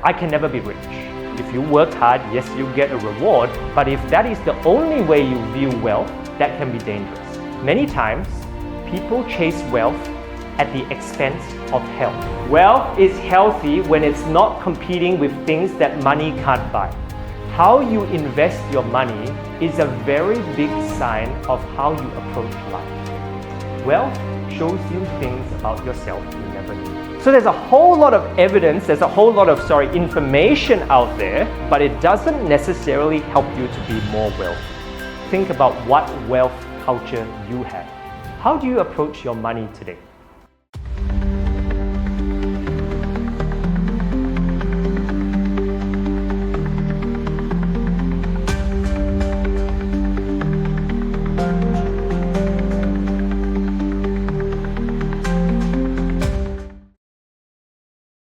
I can never be rich. If you work hard, yes, you get a reward, but if that is the only way you view wealth, that can be dangerous. Many times, people chase wealth at the expense of health. Wealth is healthy when it's not competing with things that money can't buy. How you invest your money is a very big sign of how you approach life. Wealth shows you things about yourself you never knew. So there's a whole lot of evidence, there's a whole lot of, information out there, but it doesn't necessarily help you to be more wealthy. Think about what wealth culture you have. How do you approach your money today?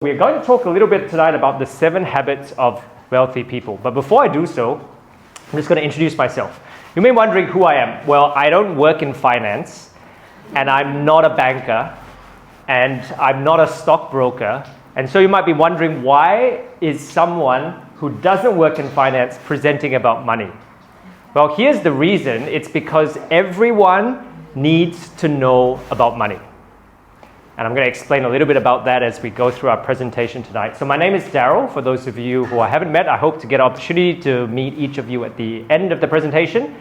We're going to talk a little bit tonight about the 7 habits of wealthy people. But before I do so, I'm just going to introduce myself. You may be wondering who I am. Well, I don't work in finance, and I'm not a banker, and I'm not a stockbroker. And so you might be wondering, why is someone who doesn't work in finance presenting about money? Well, here's the reason. It's because everyone needs to know about money. And I'm going to explain a little bit about that as we go through our presentation tonight. So my name is Daryl. For those of you who I haven't met, I hope to get an opportunity to meet each of you at the end of the presentation.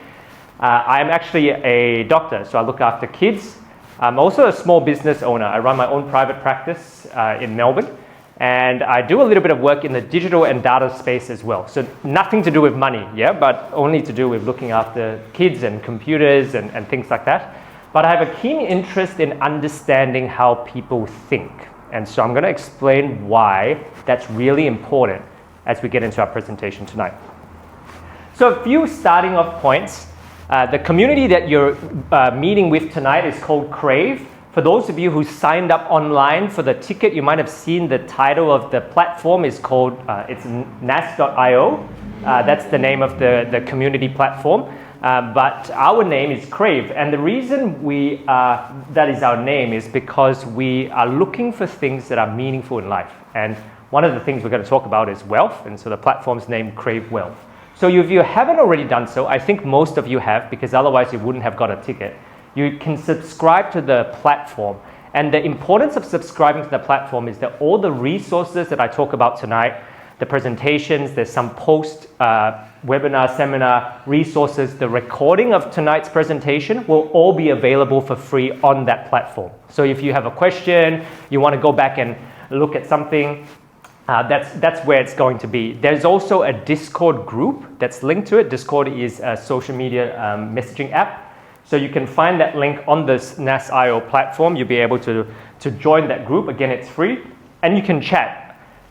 I'm actually a doctor, so I look after kids. I'm also a small business owner. I run my own private practice in Melbourne. And I do a little bit of work in the digital and data space as well. So nothing to do with money, but only to do with looking after kids and computers and things like that. But I have a keen interest in understanding how people think. And so I'm going to explain why that's really important as we get into our presentation tonight. So a few starting off points. The community that you're meeting with tonight is called Crave. For those of you who signed up online for the ticket, you might have seen the title of the platform is called, it's nas.io. That's the name of the community platform. But our name is Crave, and the reason that is our name is because we are looking for things that are meaningful in life. And one of the things we're going to talk about is wealth, and so the platform's named Crave Wealth. So if you haven't already done so, I think most of you have, because otherwise you wouldn't have got a ticket. You can subscribe to the platform, and the importance of subscribing to the platform is that all the resources that I talk about tonight, the presentations, there's some post-webinar, seminar resources. The recording of tonight's presentation will all be available for free on that platform. So if you have a question, you want to go back and look at something, that's where it's going to be. There's also a Discord group that's linked to it. Discord is a social media messaging app. So you can find that link on this nas.io platform. You'll be able to join that group. Again, it's free, and you can chat.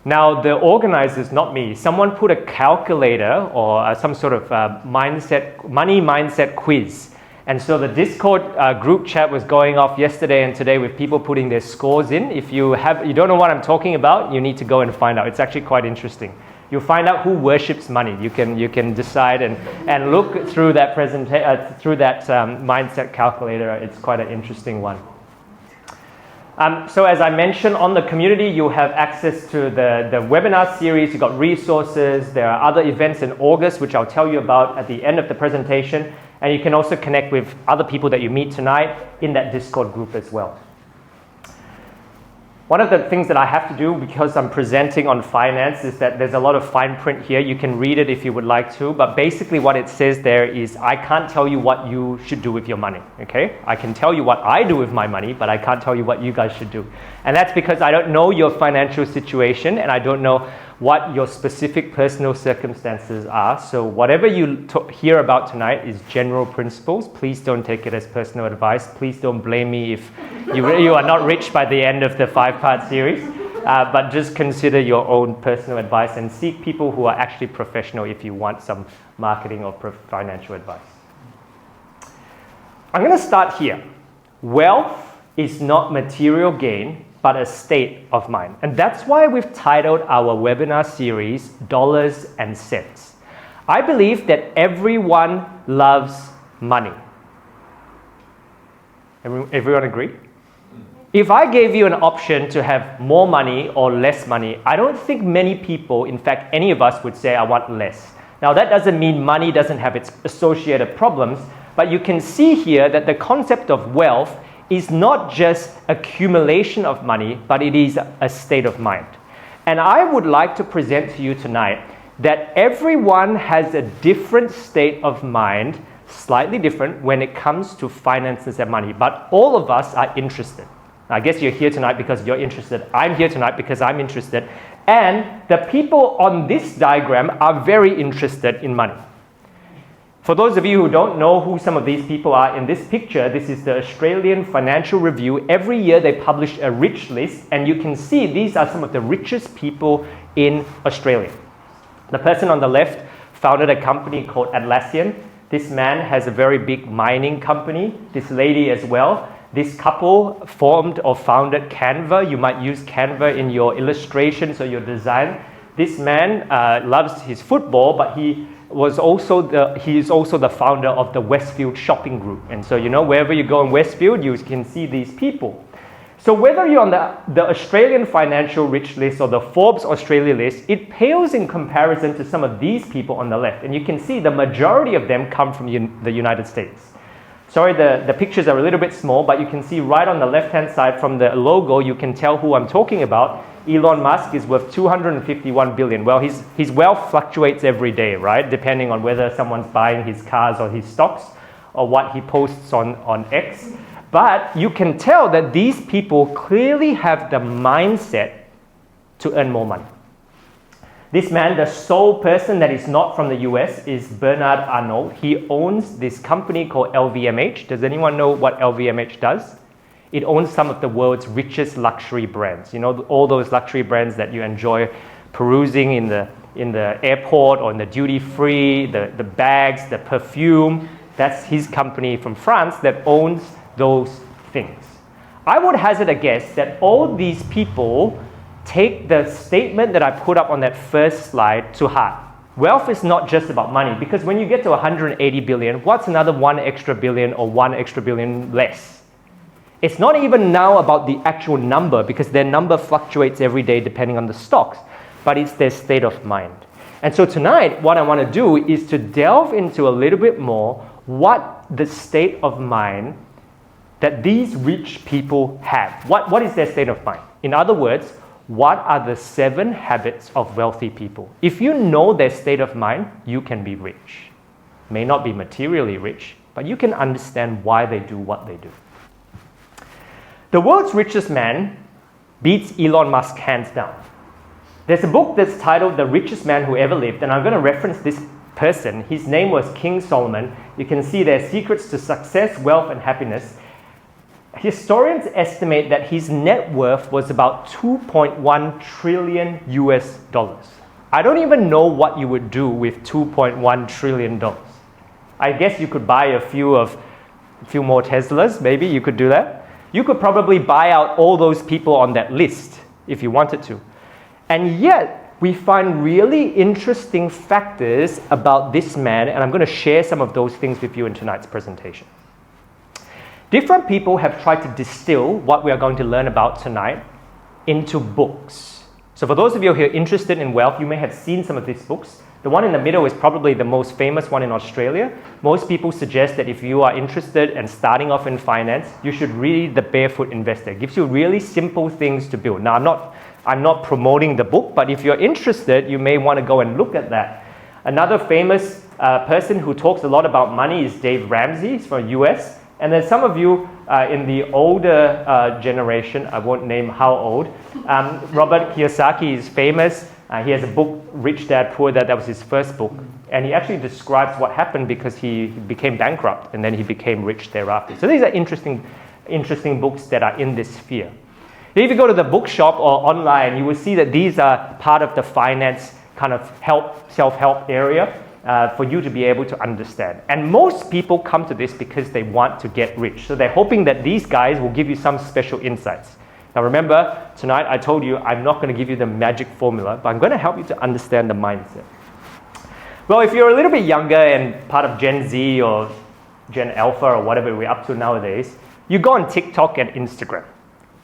Now, the organizers, not me, someone put a calculator or some sort of money mindset quiz. And so the Discord group chat was going off yesterday and today with people putting their scores in. If you don't know what I'm talking about, you need to go and find out. It's actually quite interesting. You'll find out who worships money. You can decide and look through that mindset calculator. It's quite an interesting one. So as I mentioned, on the community, you have access to the webinar series. You've got resources. There are other events in August, which I'll tell you about at the end of the presentation. And you can also connect with other people that you meet tonight in that Discord group as well. One of the things that I have to do because I'm presenting on finance is that there's a lot of fine print here. You can read it if you would like to, but basically what it says there is I can't tell you what you should do with your money, okay? I can tell you what I do with my money, but I can't tell you what you guys should do. And that's because I don't know your financial situation and I don't know what your specific personal circumstances are. So whatever you hear about tonight is general principles. Please don't take it as personal advice. Please don't blame me if you are not rich by the end of the 5-part series. But just consider your own personal advice and seek people who are actually professional if you want some marketing or financial advice. I'm going to start here. Wealth is not material gain, but a state of mind. And that's why we've titled our webinar series, Dollars and Cents. I believe that everyone loves money. Everyone agree? if I gave you an option to have more money or less money, I don't think many people, in fact, any of us would say, I want less. Now, that doesn't mean money doesn't have its associated problems, but you can see here that the concept of wealth is not just accumulation of money, but it is a state of mind. And I would like to present to you tonight that everyone has a different state of mind, slightly different when it comes to finances and money, but all of us are interested. I guess you're here tonight because you're interested. I'm here tonight because I'm interested. And the people on this diagram are very interested in money. For those of you who don't know who some of these people are, in this picture, this is the Australian Financial Review. Every year they publish a rich list, and you can see these are some of the richest people in Australia. The person on the left founded a company called Atlassian. This man has a very big mining company. This lady as well. This couple formed or founded Canva. You might use Canva in your illustrations or your design. This man loves his football, but he is also the founder of the Westfield Shopping Group. And so, wherever you go in Westfield, you can see these people. So whether you're on the Australian Financial Rich List or the Forbes Australia list, it pales in comparison to some of these people on the left. And you can see the majority of them come from the United States. Sorry, the pictures are a little bit small, but you can see right on the left-hand side from the logo, you can tell who I'm talking about. Elon Musk is worth $251 billion. Well, his wealth fluctuates every day, right? Depending on whether someone's buying his cars or his stocks or what he posts on X. But you can tell that these people clearly have the mindset to earn more money. This man, the sole person that is not from the US, is Bernard Arnault. He owns this company called LVMH. Does anyone know what LVMH does? It owns some of the world's richest luxury brands. All those luxury brands that you enjoy perusing in the airport or in the duty free, the bags, the perfume. That's his company from France that owns those things. I would hazard a guess that all these people take the statement that I put up on that first slide to heart. Wealth is not just about money, because when you get to 180 billion, what's another 1 extra billion or 1 extra billion less? It's not even now about the actual number, because their number fluctuates every day depending on the stocks, but it's their state of mind. And so tonight, what I want to do is to delve into a little bit more what the state of mind that these rich people have. What is their state of mind? In other words, what are the 7 habits of wealthy people? If you know their state of mind, you can be rich. May not be materially rich, but you can understand why they do what they do. The world's richest man beats Elon Musk hands down. There's a book that's titled The Richest Man Who Ever Lived, and I'm going to reference this person. His name was King Solomon. You can see their secrets to success, wealth, and happiness. Historians estimate that his net worth was about 2.1 trillion US dollars. I don't even know what you would do with 2.1 trillion dollars. I guess you could buy a few more Teslas, maybe you could do that. You could probably buy out all those people on that list if you wanted to. And yet, we find really interesting factors about this man, and I'm going to share some of those things with you in tonight's presentation. Different people have tried to distill what we are going to learn about tonight into books. So for those of you who are interested in wealth, you may have seen some of these books. The one in the middle is probably the most famous one in Australia. Most people suggest that if you are interested and starting off in finance, you should read The Barefoot Investor. It gives you really simple things to build. Now, I'm not promoting the book, but if you're interested, you may want to go and look at that. Another famous person who talks a lot about money is Dave Ramsey. He's from the US. And then some of you in the older generation, I won't name how old, Robert Kiyosaki is famous. He has a book, Rich Dad, Poor Dad. That was his first book. And he actually describes what happened because he became bankrupt and then he became rich thereafter. So these are interesting books that are in this sphere. If you go to the bookshop or online, you will see that these are part of the finance kind of self-help area. For you to be able to understand. And most people come to this because they want to get rich. So they're hoping that these guys will give you some special insights. Now remember, tonight I told you I'm not going to give you the magic formula, but I'm going to help you to understand the mindset. Well, if you're a little bit younger and part of Gen Z or Gen Alpha or whatever we're up to nowadays, you go on TikTok and Instagram.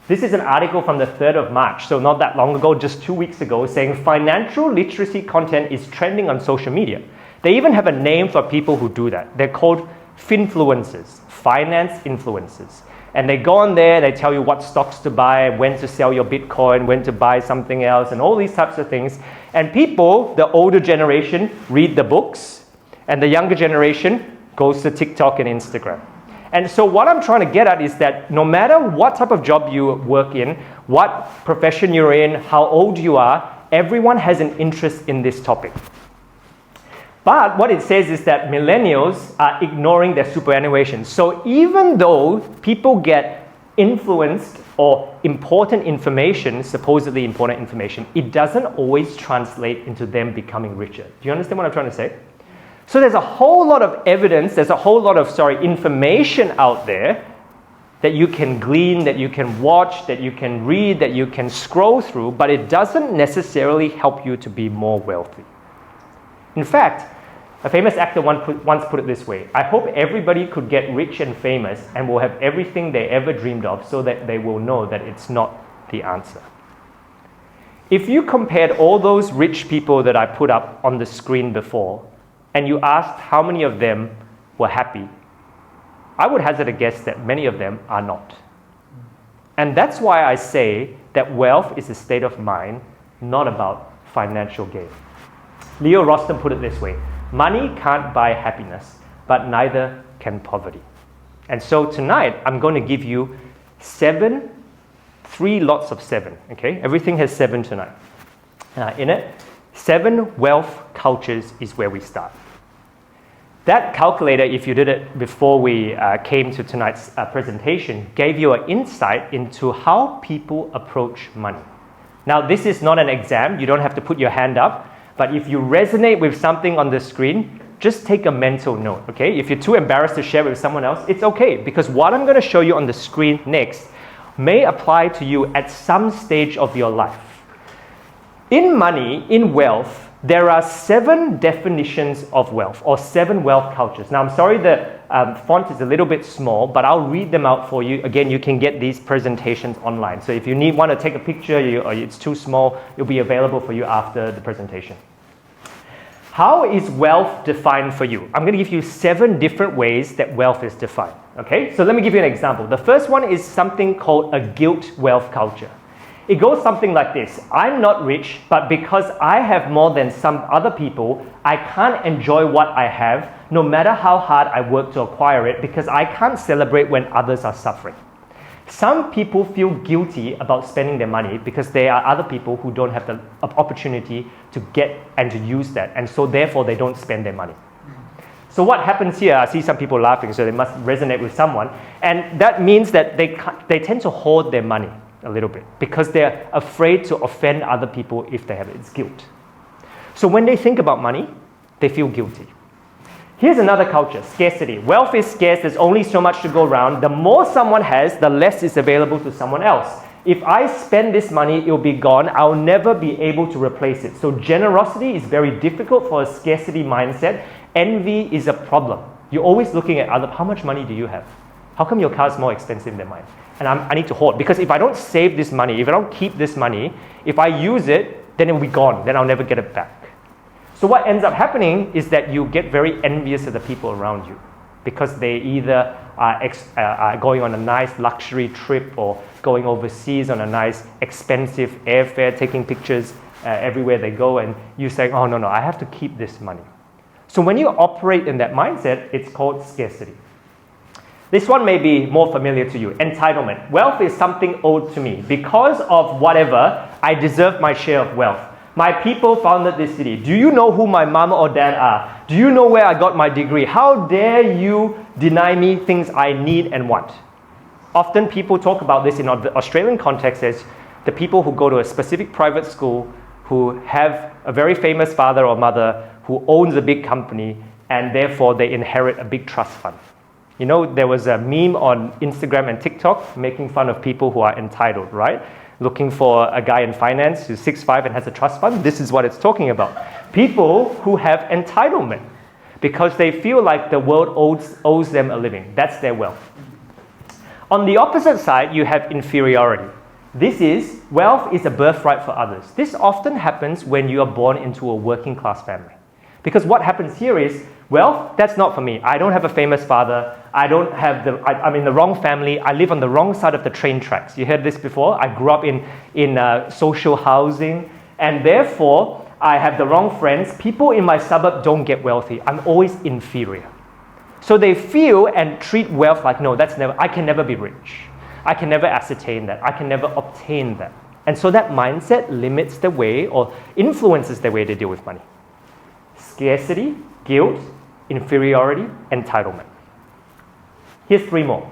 This is an article from the 3rd of March, so not that long ago, just 2 weeks ago, saying financial literacy content is trending on social media. They even have a name for people who do that. They're called finfluencers, finance influencers. And they go on there, they tell you what stocks to buy, when to sell your Bitcoin, when to buy something else, and all these types of things. And people, the older generation, read the books, and the younger generation goes to TikTok and Instagram. And so what I'm trying to get at is that no matter what type of job you work in, what profession you're in, how old you are, everyone has an interest in this topic. But what it says is that millennials are ignoring their superannuation. So even though people get influenced or important information, supposedly important information, it doesn't always translate into them becoming richer. Do you understand what I'm trying to say? So there's a whole lot of evidence, there's a whole lot of, information out there that you can glean, that you can watch, that you can read, that you can scroll through, but it doesn't necessarily help you to be more wealthy. In fact, a famous actor once put it this way: I hope everybody could get rich and famous and will have everything they ever dreamed of so that they will know that it's not the answer. If you compared all those rich people that I put up on the screen before, and you asked how many of them were happy, I would hazard a guess that many of them are not. And that's why I say that wealth is a state of mind, not about financial gain. Leo Rostam put it this way: money can't buy happiness, but neither can poverty. And so tonight, I'm going to give you 3 lots of 7, okay? Everything has 7 tonight. In it, 7 wealth cultures is where we start. That calculator, if you did it before we came to tonight's presentation, gave you an insight into how people approach money. Now, this is not an exam. You don't have to put your hand up. But if you resonate with something on the screen, just take a mental note, okay? If you're too embarrassed to share with someone else, it's okay, because what I'm going to show you on the screen next may apply to you at some stage of your life. In money, in wealth, there are 7 definitions of wealth, or 7 wealth cultures. Now, I'm sorry the font is a little bit small, but I'll read them out for you. Again, you can get these presentations online. So if you want to take a picture or it's too small, it'll be available for you after the presentation. How is wealth defined for you? I'm going to give you 7 different ways that wealth is defined. Okay, so let me give you an example. The first one is something called a guilt wealth culture. It goes something like this: I'm not rich, but because I have more than some other people, I can't enjoy what I have, no matter how hard I work to acquire it, because I can't celebrate when others are suffering. Some people feel guilty about spending their money because there are other people who don't have the opportunity to get and to use that, and so therefore they don't spend their money. So what happens here, I see some people laughing, so they must resonate with someone, and that means that they tend to hoard their money a little bit because they're afraid to offend other people if they have it. It's guilt. So when they think about money, they feel guilty. Here's another culture: scarcity. Wealth is scarce, there's only so much to go around. The more someone has, the less is available to someone else. If I spend this money, it'll be gone. I'll never be able to replace it. So generosity is very difficult for a scarcity mindset. Envy is a problem. You're always looking at how much money do you have? How come your car is more expensive than mine? And I need to hoard, because if I don't save this money, if I don't keep this money, if I use it, then it will be gone. Then I'll never get it back. So what ends up happening is that you get very envious of the people around you because they either are going on a nice luxury trip or going overseas on a nice expensive airfare, taking pictures everywhere they go, and you say, oh, no, I have to keep this money. So when you operate in that mindset, it's called scarcity. This one may be more familiar to you: entitlement. Wealth is something owed to me. Because of whatever, I deserve my share of wealth. My people founded this city. Do you know who my mom or dad are? Do you know where I got my degree? How dare you deny me things I need and want? Often people talk about this in the Australian context as the people who go to a specific private school, who have a very famous father or mother who owns a big company, and therefore they inherit a big trust fund. You know, there was a meme on Instagram and TikTok making fun of people who are entitled, right? Looking for a guy in finance who's 6'5" and has a trust fund. This is what it's talking about. People who have entitlement because they feel like the world owes them a living. That's their wealth. On the opposite side, you have inferiority. This is, wealth is a birthright for others. This often happens when you are born into a working class family. Because what happens here is, wealth, that's not for me. I don't have a famous father. I'm in the wrong family. I live on the wrong side of the train tracks. You heard this before? I grew up in social housing, and therefore, I have the wrong friends. People in my suburb don't get wealthy. I'm always inferior. So they feel and treat wealth like, no, I can never be rich. I can never ascertain that. I can never obtain that. And so that mindset limits the way or influences the way they deal with money. Scarcity, guilt, inferiority, entitlement. Here's 3 more.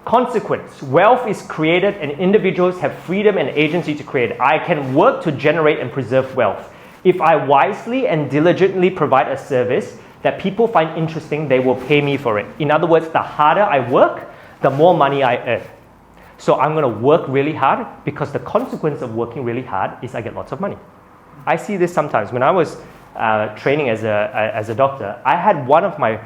Consequence. Wealth is created and individuals have freedom and agency to create. I can work to generate and preserve wealth. If I wisely and diligently provide a service that people find interesting, they will pay me for it. In other words, the harder I work, the more money I earn. So I'm going to work really hard because the consequence of working really hard is I get lots of money. I see this sometimes. When I was training as a doctor, I had one of my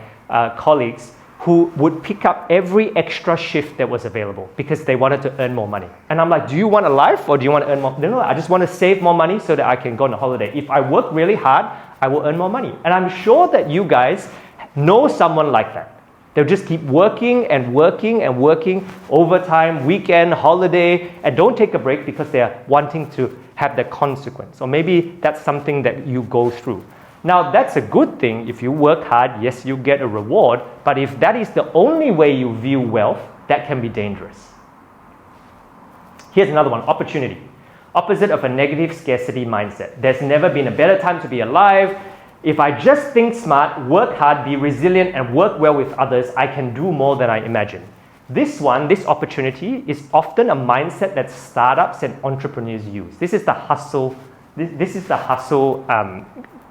colleagues who would pick up every extra shift that was available because they wanted to earn more money. And I'm like, do you want a life or do you want to earn more? No, I just want to save more money so that I can go on a holiday. If I work really hard, I will earn more money. And I'm sure that you guys know someone like that. They'll just keep working and working and working, overtime, weekend, holiday, and don't take a break because they are wanting to have that consequence. Or maybe that's something that you go through. Now, that's a good thing. If you work hard, yes, you get a reward. But if that is the only way you view wealth, that can be dangerous. Here's another one, opportunity. Opposite of a negative scarcity mindset. There's never been a better time to be alive. If I just think smart, work hard, be resilient, and work well with others, I can do more than I imagine. This opportunity, is often a mindset that startups and entrepreneurs use. This is the hustle. This is the hustle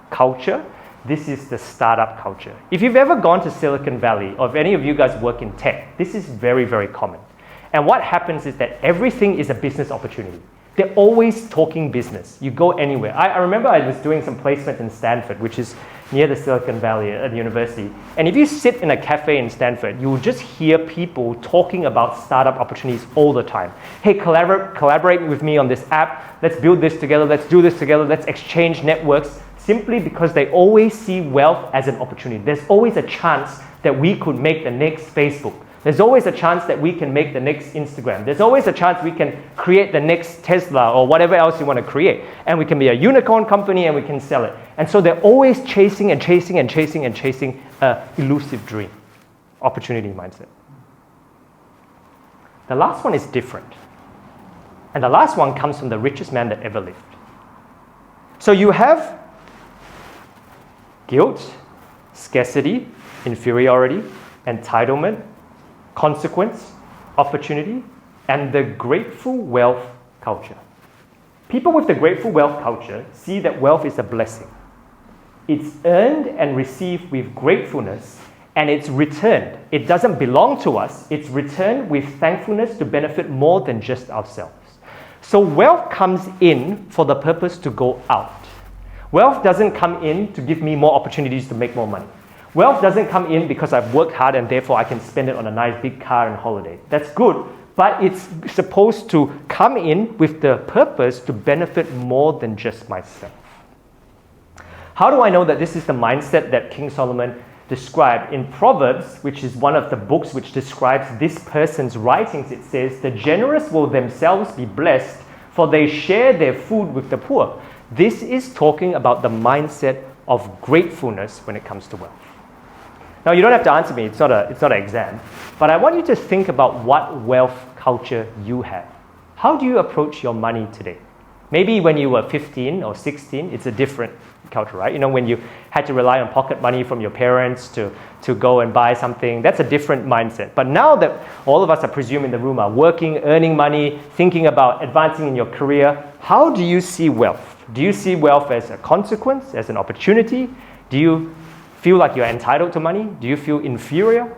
culture. This is the startup culture. If you've ever gone to Silicon Valley, or if any of you guys work in tech, this is very, very common. And what happens is that everything is a business opportunity. They're always talking business. You go anywhere. I remember I was doing some placement in Stanford, which is near the Silicon Valley at the university. And if you sit in a cafe in Stanford, you will just hear people talking about startup opportunities all the time. Hey, collaborate with me on this app. Let's build this together. Let's do this together. Let's exchange networks. Simply because they always see wealth as an opportunity. There's always a chance that we could make the next Facebook. There's always a chance that we can make the next Instagram. There's always a chance we can create the next Tesla or whatever else you want to create. And we can be a unicorn company and we can sell it. And so they're always chasing and chasing and chasing and chasing an elusive dream. Opportunity mindset. The last one is different. And the last one comes from the richest man that ever lived. So you have guilt, scarcity, inferiority, entitlement, consequence, opportunity, and the grateful wealth culture. People with the grateful wealth culture see that wealth is a blessing. It's earned and received with gratefulness, and it's returned. It doesn't belong to us. It's returned with thankfulness to benefit more than just ourselves. So wealth comes in for the purpose to go out. Wealth doesn't come in to give me more opportunities to make more money. Wealth doesn't come in because I've worked hard and therefore I can spend it on a nice big car and holiday. That's good, but it's supposed to come in with the purpose to benefit more than just myself. How do I know that this is the mindset that King Solomon described? In Proverbs, which is one of the books which describes this person's writings, it says, "The generous will themselves be blessed, for they share their food with the poor." This is talking about the mindset of gratefulness when it comes to wealth. Now, you don't have to answer me. It's not an exam. But I want you to think about what wealth culture you have. How do you approach your money today? Maybe when you were 15 or 16, it's a different culture, right? You know, when you had to rely on pocket money from your parents to go and buy something, that's a different mindset. But now that all of us, I presume, in the room are working, earning money, thinking about advancing in your career, how do you see wealth? Do you see wealth as a consequence, as an opportunity? Do you feel like you're entitled to money? Do you feel inferior?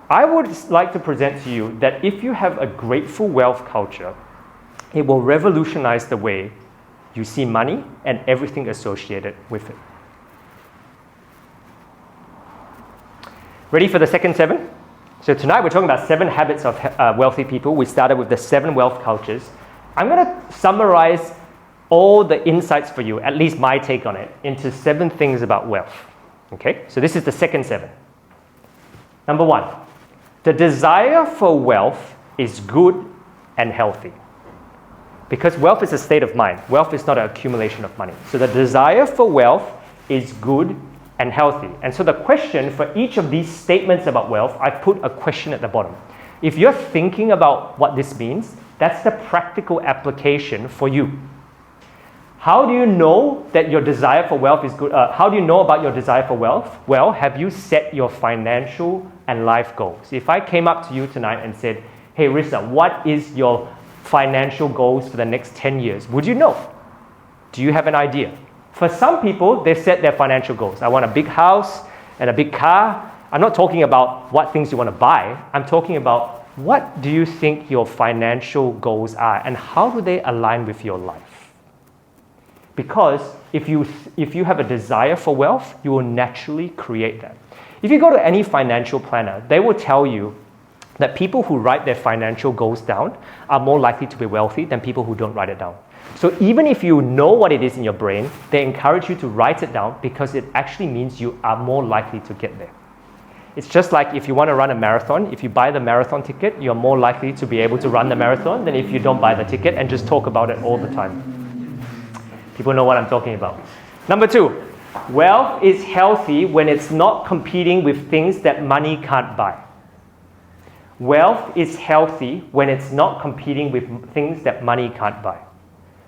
I would like to present to you that if you have a grateful wealth culture, it will revolutionize the way you see money and everything associated with it. Ready for the second 7? So tonight we're talking about 7 habits of wealthy people. We started with the 7 wealth cultures. I'm going to summarize all the insights for you, at least my take on it, into 7 things about wealth. Okay, so this is the second 7. Number 1, the desire for wealth is good and healthy. Because wealth is a state of mind. Wealth is not an accumulation of money. So the desire for wealth is good and healthy. And so the question for each of these statements about wealth, I put a question at the bottom. If you're thinking about what this means, that's the practical application for you. How do you know that your desire for wealth is good? How do you know about your desire for wealth? Well, have you set your financial and life goals? If I came up to you tonight and said, hey, Risa, what is your financial goals for the next 10 years? Would you know? Do you have an idea? For some people, they've set their financial goals. I want a big house and a big car. I'm not talking about what things you want to buy. I'm talking about what do you think your financial goals are and how do they align with your life? Because if you have a desire for wealth, you will naturally create that. If you go to any financial planner, they will tell you that people who write their financial goals down are more likely to be wealthy than people who don't write it down. So even if you know what it is in your brain, they encourage you to write it down because it actually means you are more likely to get there. It's just like if you want to run a marathon, if you buy the marathon ticket, you're more likely to be able to run the marathon than if you don't buy the ticket and just talk about it all the time. People know what I'm talking about. Number 2, wealth is healthy when it's not competing with things that money can't buy. Wealth is healthy when it's not competing with things that money can't buy.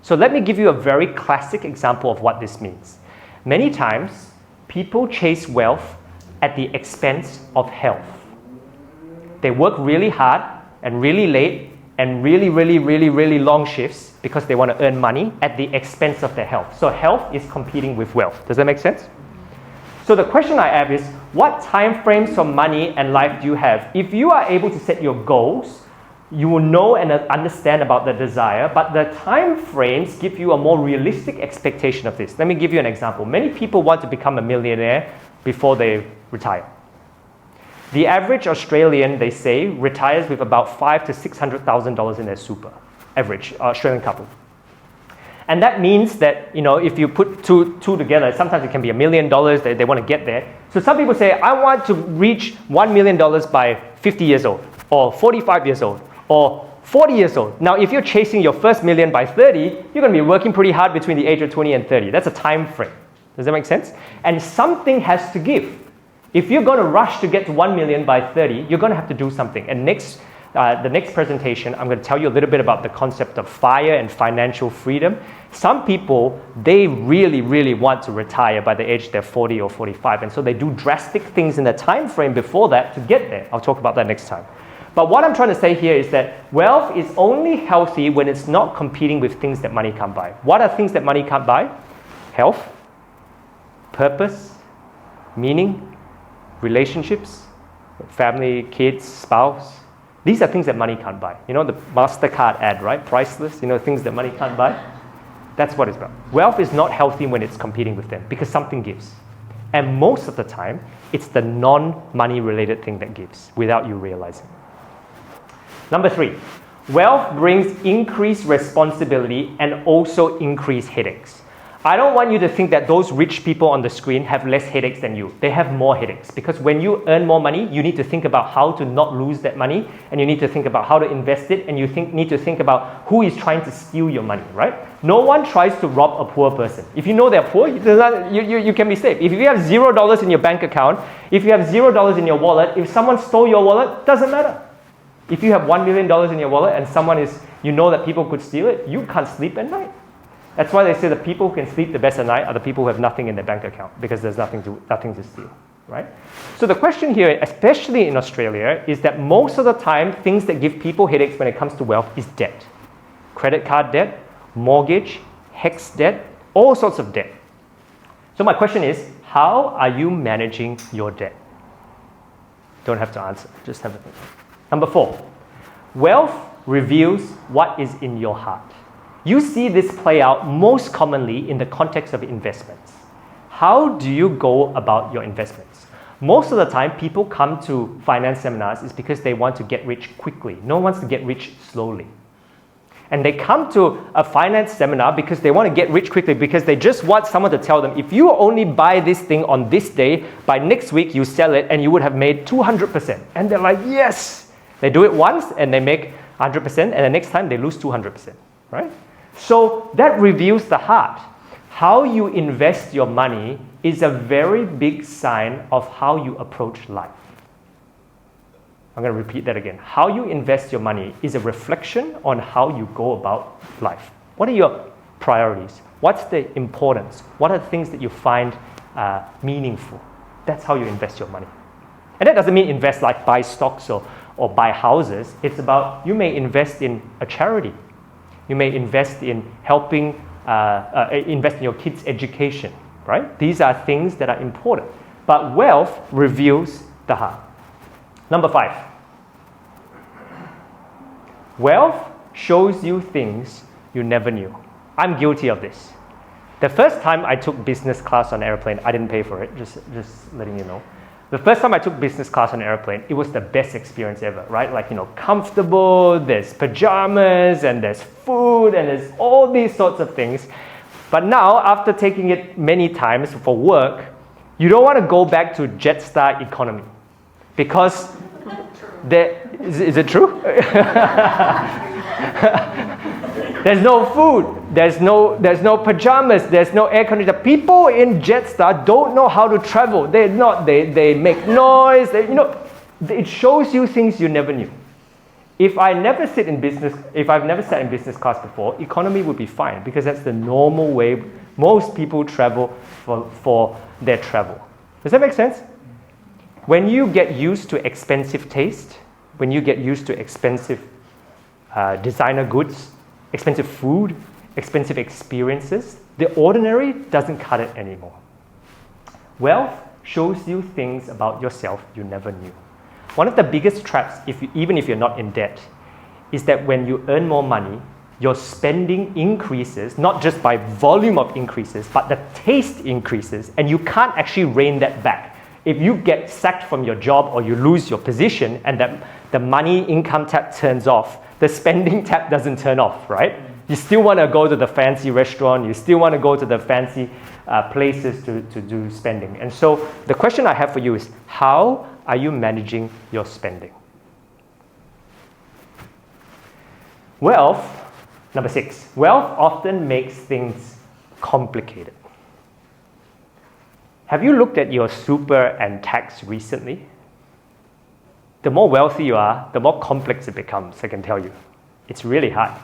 So let me give you a very classic example of what this means. Many times, people chase wealth at the expense of health. They work really hard and really late and really long shifts because they want to earn money at the expense of their health. So health is competing with wealth. Does that make sense? So the question I have is, what time frames for money and life do you have? If you are able to set your goals, you will know and understand about the desire, but the time frames give you a more realistic expectation of this. Let me give you an example. Many people want to become a millionaire before they retire. The average Australian, they say, retires with about $500,000 to $600,000 in their super. Average Australian couple. And that means that, if you put two together, sometimes it can be $1 million, they want to get there. So some people say, I want to reach $1 million by 50 years old, or 45 years old, or 40 years old. Now, if you're chasing your first million by 30, you're going to be working pretty hard between the age of 20 and 30. That's a time frame. Does that make sense? And something has to give. If you're going to rush to get to 1 million by 30, you're going to have to do something. And the next presentation, I'm going to tell you a little bit about the concept of FIRE and financial freedom. Some people, they really want to retire by the age they're 40 or 45, and so they do drastic things in the time frame before that to get there. I'll talk about that next time. But what I'm trying to say here is that wealth is only healthy when it's not competing with things that money can't buy. What are things that money can't buy? Health, purpose, meaning, relationships, family, kids, spouse. These are things that money can't buy. The MasterCard ad, right? Priceless, things that money can't buy. That's what it's about. Wealth is not healthy when it's competing with them because something gives. And most of the time, it's the non-money related thing that gives without you realizing. Number 3, wealth brings increased responsibility and also increased headaches. I don't want you to think that those rich people on the screen have less headaches than you. They have more headaches because when you earn more money, you need to think about how to not lose that money, and you need to think about how to invest it, and you need to think about who is trying to steal your money, right? No one tries to rob a poor person. If you know they're poor, you can be safe. If you have $0 in your bank account, if you have $0 in your wallet, if someone stole your wallet, doesn't matter. If you have $1 million in your wallet and you know that people could steal it, you can't sleep at night. That's why they say the people who can sleep the best at night are the people who have nothing in their bank account because there's nothing to steal, right? So the question here, especially in Australia, is that most of the time, things that give people headaches when it comes to wealth is debt. Credit card debt, mortgage, HECS debt, all sorts of debt. So my question is, how are you managing your debt? Don't have to answer, just have a think. Number 4, wealth reveals what is in your heart. You see this play out most commonly in the context of investments. How do you go about your investments? Most of the time, people come to finance seminars is because they want to get rich quickly. No one wants to get rich slowly. And they come to a finance seminar because they want to get rich quickly, because they just want someone to tell them, if you only buy this thing on this day, by next week you sell it and you would have made 200%. And they're like, yes! They do it once and they make 100%, and the next time they lose 200%, right? So that reveals the heart. How you invest your money is a very big sign of how you approach life. I'm going to repeat that again. How you invest your money is a reflection on how you go about life. What are your priorities? What's the importance? What are the things that you find meaningful? That's how you invest your money. And that doesn't mean invest like buy stocks or buy houses. It's about, you may invest in a charity. You may invest in helping, invest in your kids' education, right? These are things that are important. But wealth reveals the heart. Number 5. Wealth shows you things you never knew. I'm guilty of this. The first time I took business class on an airplane, I didn't pay for it, just letting you know. The first time I took business class on an airplane, it was the best experience ever, right? Like, comfortable, there's pajamas, and there's food, and there's all these sorts of things. But now, after taking it many times for work, you don't want to go back to Jetstar economy. Because is it true? There's no food, there's no pajamas, there's no air conditioner. People in Jetstar don't know how to travel. They make noise. It shows you things you never knew. If I've never sat in business class before, economy would be fine, because that's the normal way most people travel for their travel. Does that make sense? When you get used to expensive taste, when you get used to expensive designer goods, expensive food, expensive experiences, the ordinary doesn't cut it anymore. Wealth shows you things about yourself you never knew. One of the biggest traps, even if you're not in debt, is that when you earn more money, your spending increases, not just by volume of increases, but the taste increases, and you can't actually rein that back. If you get sacked from your job or you lose your position and that the money income tap turns off, the spending tap doesn't turn off, right? You still want to go to the fancy restaurant, you still want to go to the fancy places to do spending. And so the question I have for you is, how are you managing your spending? Wealth, number 6, wealth often makes things complicated. Have you looked at your super and tax recently? The more wealthy you are, the more complex it becomes, I can tell you. It's really hard.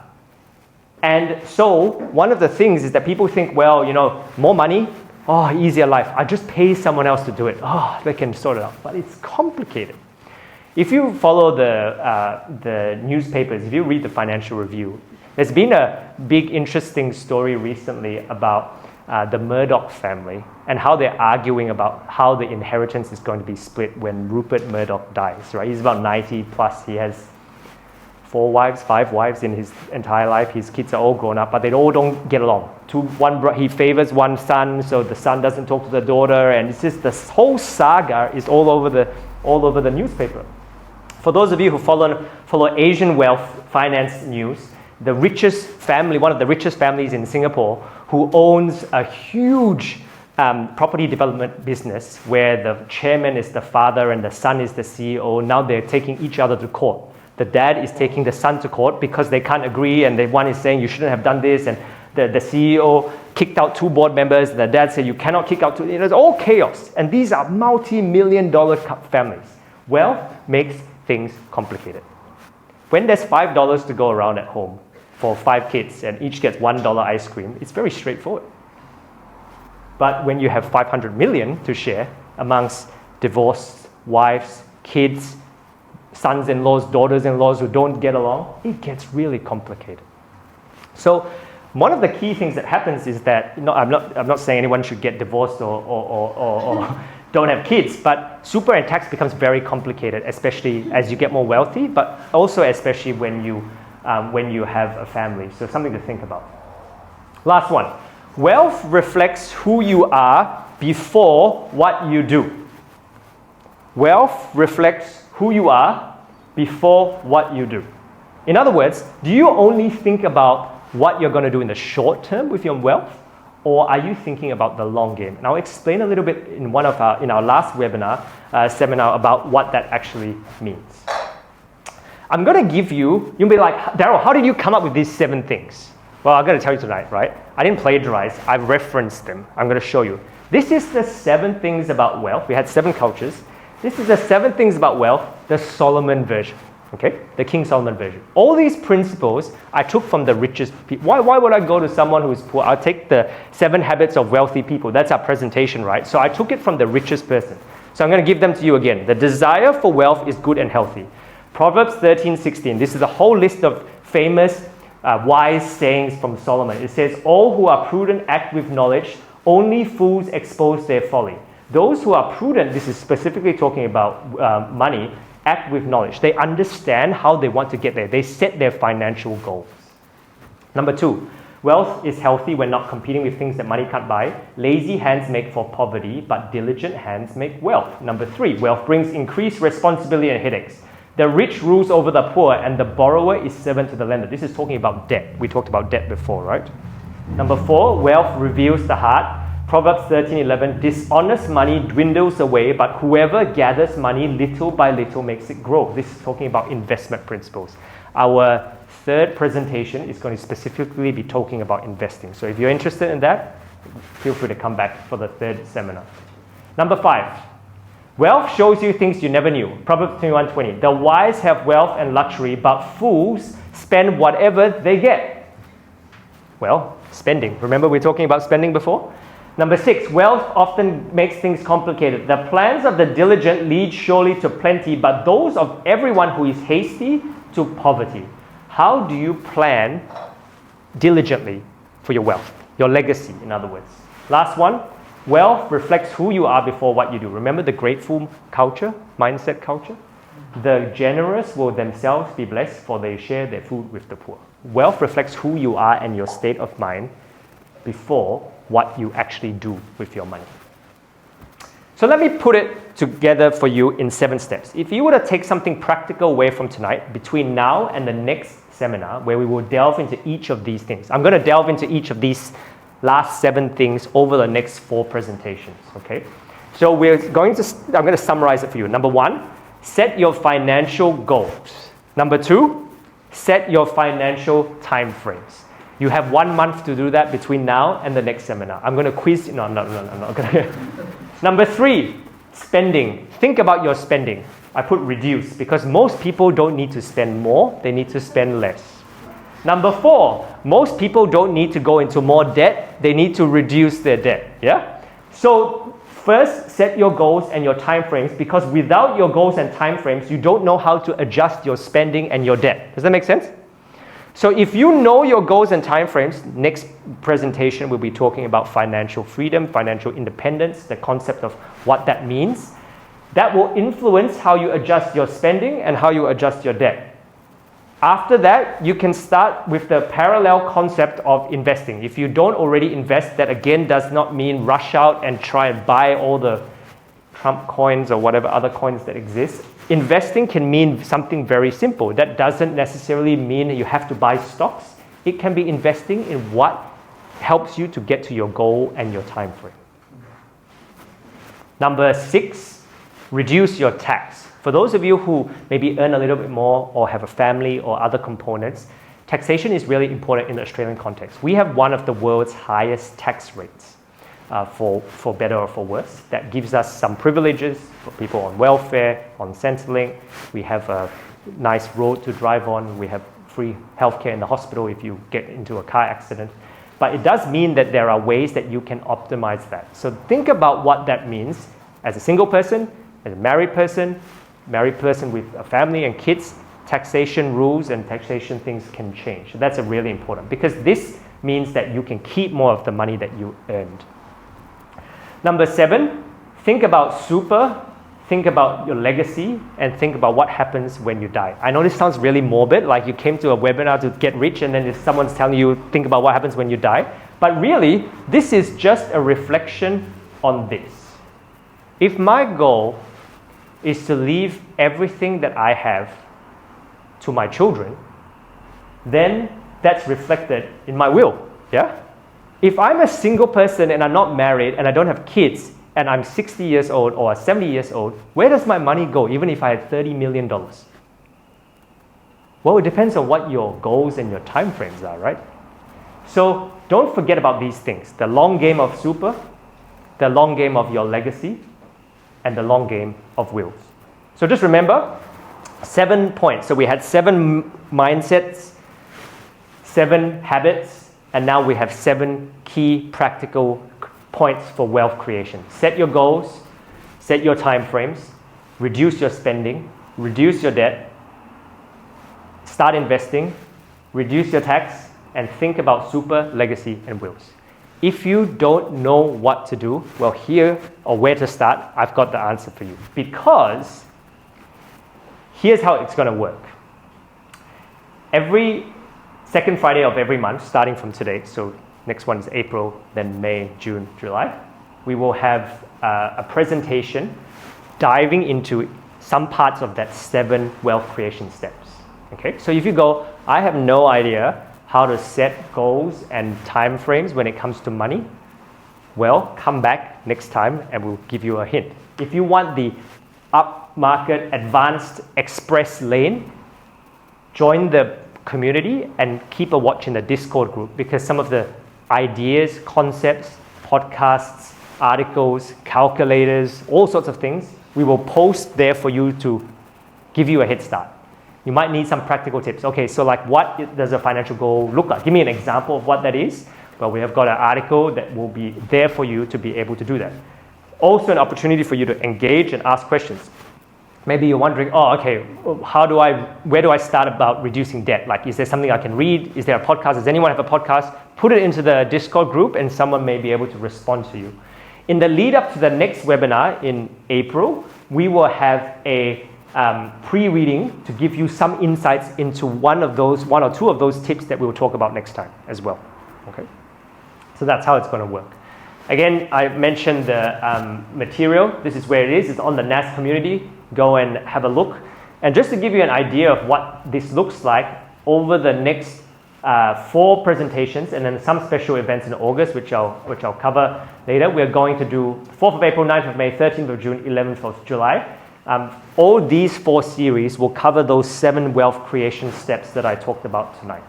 And so one of the things is that people think, well, more money, easier life. I just pay someone else to do it. They can sort it out. But it's complicated. If you follow the newspapers, if you read the Financial Review, there's been a big interesting story recently about the Murdoch family and how they're arguing about how the inheritance is going to be split when Rupert Murdoch dies, right? He's about 90 plus. He has 4 wives, 5 wives in his entire life. His kids are all grown up, but they all don't get along. He favors one son, so the son doesn't talk to the daughter, and it's just this whole saga is all over the newspaper. For those of you who follow Asian wealth finance news, the richest family, one of the richest families in Singapore, who owns a huge property development business where the chairman is the father and the son is the CEO. Now they're taking each other to court. The dad is taking the son to court because they can't agree, and one is saying you shouldn't have done this, and the CEO kicked out 2 board members. The dad said you cannot kick out 2. It's all chaos, and these are multi-million-dollar families. Wealth makes things complicated. When there's $5 to go around at home for 5 kids and each gets $1 ice cream, it's very straightforward. But when you have 500 million to share amongst divorced wives, kids, sons-in-laws, daughters-in-laws who don't get along, it gets really complicated. So one of the key things that happens is that, I'm not saying anyone should get divorced or don't have kids, but super and tax becomes very complicated, especially as you get more wealthy, but also especially when you have a family. So something to think about. Last one. Wealth reflects who you are before what you do. wealth reflects who you are before what you do. In other words, do you only think about what you're going to do in the short term with your wealth, or are you thinking about the long game? And I'll explain a little bit in our last webinar, seminar about what that actually means. I'm going to give you'll be like, Daryl, how did you come up with these 7 things? Well, I'm going to tell you tonight, right? I didn't plagiarize, I referenced them. I'm going to show you. This is the 7 things about wealth. We had 7 cultures. This is the 7 things about wealth, the Solomon version. Okay, the King Solomon version. All these principles I took from the richest people. Why would I go to someone who is poor? I'll take the 7 habits of wealthy people. That's our presentation, right? So I took it from the richest person. So I'm going to give them to you again. The desire for wealth is good and healthy. Proverbs 13:16. This is a whole list of famous wise sayings from Solomon. It says, all who are prudent act with knowledge. Only fools expose their folly. Those who are prudent, this is specifically talking about money, act with knowledge. They understand how they want to get there. They set their financial goals. Number 2, wealth is healthy when not competing with things that money can't buy. Lazy hands make for poverty, but diligent hands make wealth. Number 3, wealth brings increased responsibility and headaches. The rich rules over the poor, and the borrower is servant to the lender. This is talking about debt. We talked about debt before, right? Number 4, wealth reveals the heart. Proverbs 13:11, dishonest money dwindles away, but whoever gathers money little by little makes it grow. This is talking about investment principles. Our third presentation is going to specifically be talking about investing. So if you're interested in that, feel free to come back for the third seminar. Number 5, wealth shows you things you never knew. Proverbs 21:20, the wise have wealth and luxury, but fools spend whatever they get. Well, spending. Remember we were talking about spending before? Number 6, wealth often makes things complicated. The plans of the diligent lead surely to plenty, but those of everyone who is hasty to poverty. How do you plan diligently for your wealth? Your legacy, in other words. Last one, wealth reflects who you are before what you do. Remember the grateful culture, mindset culture? The generous will themselves be blessed, for they share their food with the poor. Wealth reflects who you are and your state of mind before what you actually do with your money. So let me put it together for you in 7 steps. If you were to take something practical away from tonight, between now and the next seminar, where we will delve into each of these things. I'm going to delve into each of these last 7 things over the next 4 presentations, okay? So I'm going to summarize it for you. Number 1, set your financial goals. Number 2, set your financial time frames. You have 1 month to do that between now and the next seminar. I'm going to quiz you. No, I'm not going to. Number 3, spending. Think about your spending. I put reduce because most people don't need to spend more. They need to spend less. Number 4, most people don't need to go into more debt. They need to reduce their debt. Yeah? So first, set your goals and your time frames, because without your goals and time frames, you don't know how to adjust your spending and your debt. Does that make sense? So if you know your goals and timeframes, next presentation we'll be talking about financial freedom, financial independence, the concept of what that means. That will influence how you adjust your spending and how you adjust your debt. After that, you can start with the parallel concept of investing. If you don't already invest, that again does not mean rush out and try and buy all the Trump coins or whatever other coins that exist. Investing can mean something very simple. That doesn't necessarily mean you have to buy stocks. It can be investing in what helps you to get to your goal and your time frame. Number 6, reduce your tax. For those of you who maybe earn a little bit more or have a family or other components, taxation is really important in the Australian context. We have one of the world's highest tax rates. For better or for worse. That gives us some privileges for people on welfare, on Centrelink. We have a nice road to drive on. We have free healthcare in the hospital if you get into a car accident. But it does mean that there are ways that you can optimize that. So think about what that means as a single person, as a married person with a family and kids. Taxation rules and taxation things can change. So that's really important, because this means that you can keep more of the money that you earned. Number 7, think about super, think about your legacy, and think about what happens when you die. I know this sounds really morbid, like you came to a webinar to get rich and then someone's telling you, think about what happens when you die. But really, this is just a reflection on this. If my goal is to leave everything that I have to my children, then that's reflected in my will, yeah? If I'm a single person and I'm not married and I don't have kids and I'm 60 years old or 70 years old, where does my money go even if I had $30 million? Well, it depends on what your goals and your time frames are, right? So don't forget about these things. The long game of super, the long game of your legacy, and the long game of wills. So just remember, 7 points. So we had 7 mindsets, 7 habits, and now we have 7 key practical points for wealth creation. Set your goals, set your time frames, reduce your spending, reduce your debt, start investing, reduce your tax, and think about super, legacy, and wills. If you don't know what to do, well, here or where to start, I've got the answer for you. Because here's how it's going to work. Every second Friday of every month, starting from today, so next one is April, then May, June, July, we will have a presentation diving into some parts of that 7 wealth creation steps. Okay, so if you go, I have no idea how to set goals and time frames when it comes to money, well, come back next time and we'll give you a hint. If you want the upmarket, advanced express lane, join the community and keep a watch in the Discord group, because some of the ideas, concepts, podcasts, articles, calculators, all sorts of things, we will post there for you to give you a head start. You might need some practical tips. Okay, so like what does a financial goal look like? Give me an example of what that is. Well, we have got an article that will be there for you to be able to do that. Also an opportunity for you to engage and ask questions. Maybe you're wondering, oh, okay, where do I start about reducing debt? Like, is there something I can read? Is there a podcast? Does anyone have a podcast? Put it into the Discord group and someone may be able to respond to you. In the lead up to the next webinar in April, we will have a pre-reading to give you some insights into one or two of those tips that we'll talk about next time as well. Okay, so that's how it's going to work. Again, I mentioned the material. This is where it is. It's on the NAS community. Go and have a look. And just to give you an idea of what this looks like, over the next 4 presentations and then some special events in August, which I'll cover later, we're going to do 4th of April, 9th of May, 13th of June, 11th of July. All these 4 series will cover those 7 wealth creation steps that I talked about tonight.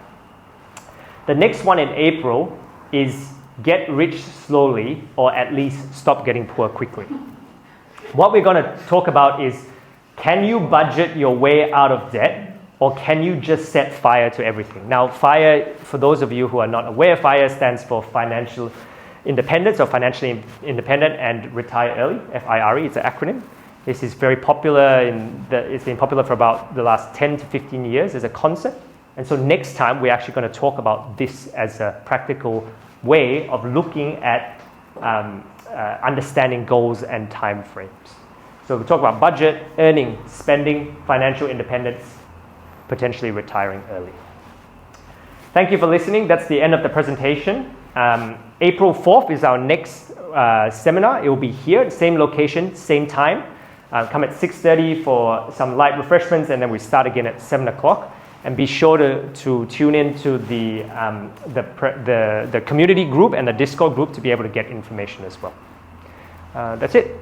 The next one in April is get rich slowly, or at least stop getting poor quickly. What we're going to talk about is, can you budget your way out of debt, or can you just set FIRE to everything? Now, FIRE, for those of you who are not aware, FIRE stands for financial independence, or financially independent and retire early, FIRE, it's an acronym. This is very popular, it's been popular for about the last 10 to 15 years as a concept. And so next time, we're actually going to talk about this as a practical way of looking at understanding goals and time frames. So we talk about budget, earning, spending, financial independence, potentially retiring early. Thank you for listening. That's the end of the presentation. April 4th is our next seminar. It will be here, same location, same time. Come at 6:30 for some light refreshments, and then we start again at 7 o'clock. And be sure to tune in to the community group and the Discord group to be able to get information as well. That's it.